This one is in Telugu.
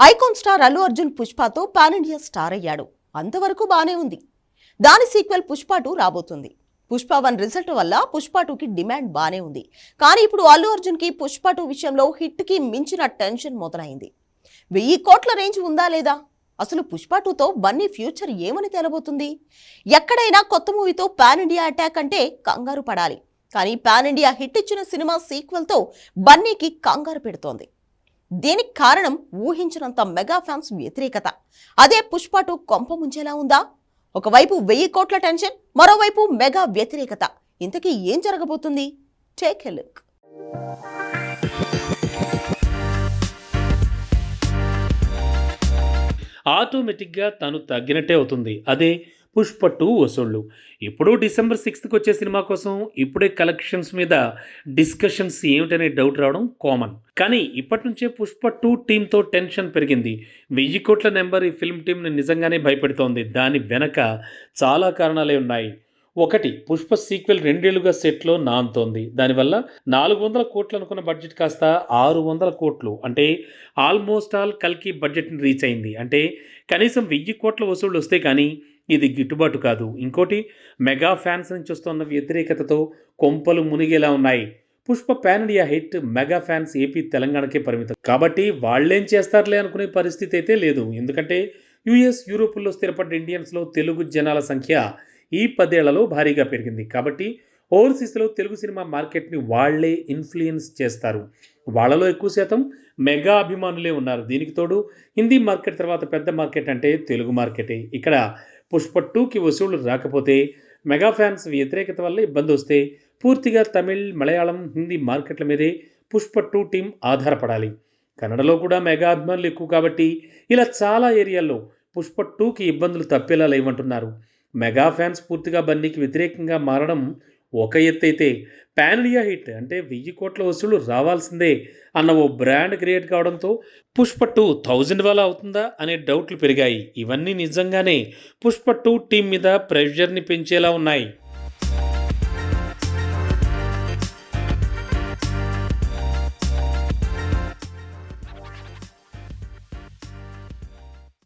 ఐకాన్ స్టార్ అల్లు అర్జున్ పుష్పతో పాన్ ఇండియా స్టార్ అయ్యాడు. అంతవరకు బానే ఉంది. దాని సీక్వెల్ పుష్ప 2 రాబోతుంది. పుష్ప 1 రిజల్ట్ వల్ల పుష్ప 2కి డిమాండ్ బానే ఉంది. కానీ ఇప్పుడు అల్లు అర్జున్ కి పుష్ప 2 విషయంలో హిట్ కి మించిన టెన్షన్ మొదలైంది. 1000 కోట్ల రేంజ్ ఉందా లేదా? అసలు పుష్ప 2తో బన్నీ ఫ్యూచర్ ఏమని తేలబోతుంది? ఎక్కడైనా కొత్త మూవీతో పాన్ ఇండియా అటాక్ అంటే కంగారు పడాలి. కానీ పాన్ ఇండియా హిట్ ఇచ్చిన సినిమా సీక్వెల్తో బన్నీకి కంగారు పెడుతోంది. దీనికి కారణం ఊహించినంత మెగా ఫ్యాన్స్ వ్యతిరేకత. అదే పుష్ప 2 కొంప ముంచేలా ఉందా? ఒకవైపు 1000 కోట్ల టెన్షన్, మరోవైపు మెగా వ్యతిరేకత. ఇంతకీ ఏం జరగబోతుంది? Take a look. ఆటోమేటిక్గా తను తగ్గినట్టే అవుతుంది. అదే పుష్ప 2 వసూళ్లు. ఇప్పుడు డిసెంబర్ 6కి వచ్చే సినిమా కోసం ఇప్పుడే కలెక్షన్స్ మీద డిస్కషన్స్ ఏమిటనే డౌట్ రావడం కామన్. కానీ ఇప్పటి నుంచే పుష్ప 2 టీంతో టెన్షన్ పెరిగింది. 1000 కోట్ల నెంబర్ ఈ ఫిల్మ్ టీంని నిజంగానే భయపెడుతోంది. దాని వెనక చాలా కారణాలే ఉన్నాయి. ఒకటి, పుష్ప సీక్వెల్ 2 ఏళ్లుగా సెట్లో నానుతోంది. దానివల్ల 400 కోట్లు అనుకున్న బడ్జెట్ కాస్త 600 కోట్లు, అంటే ఆల్మోస్ట్ ఆల్ కల్కి బడ్జెట్ని రీచ్ అయింది. అంటే కనీసం 1000 కోట్ల వసూళ్లు వస్తే కానీ ఇది గిట్టుబాటు కాదు. ఇంకోటి, మెగా ఫ్యాన్స్ నుంచి వస్తున్న వ్యతిరేకతతో కొంపలు మునిగేలా ఉన్నాయి. Pushpa pan India hit, mega fans AP తెలంగాణకే పరిమితం కాబట్టి వాళ్ళేం చేస్తారులే అనుకునే పరిస్థితి అయితే లేదు. ఎందుకంటే యుఎస్, యూరోపుల్లో స్థిరపడ్డ ఇండియన్స్లో తెలుగు జనాల సంఖ్య ఈ 10 ఏళ్లలో భారీగా పెరిగింది. కాబట్టి ఓవర్సీస్లో తెలుగు సినిమా మార్కెట్ని వాళ్లే ఇన్ఫ్లుయెన్స్ చేస్తారు. వాళ్ళలో ఎక్కువ శాతం మెగా అభిమానులే ఉన్నారు. దీనికి తోడు హిందీ మార్కెట్ తర్వాత పెద్ద మార్కెట్ అంటే తెలుగు మార్కెటే. ఇక్కడ పుష్ప 2కి వసూళ్లు రాకపోతే, మెగా ఫ్యాన్స్ వ్యతిరేకత వల్ల ఇబ్బంది వస్తే పూర్తిగా తమిళ్, మలయాళం, హిందీ మార్కెట్ల మీదే పుష్ప 2 టీం ఆధారపడాలి. కన్నడలో కూడా మెగా అభిమానులు ఎక్కువ కాబట్టి ఇలా చాలా ఏరియాల్లో పుష్ప 2కి ఇబ్బందులు తప్పేలా లేవంటున్నారు. మెగా ఫ్యాన్స్ పూర్తిగా బన్నీకి వ్యతిరేకంగా మారడం ఒక ఎత్తైతే, పాన్ ఇండియా హిట్ అంటే 1000 కోట్ల వసూళ్లు రావాల్సిందే అన్న ఓ బ్రాండ్ క్రియేట్ కావడంతో పుష్ప 2 1000 వల్ల అవుతుందా అనే డౌట్లు పెరిగాయి. ఇవన్నీ నిజంగానే పుష్ప 2 టీం మీద ప్రెషర్ని పెంచేలా ఉన్నాయి.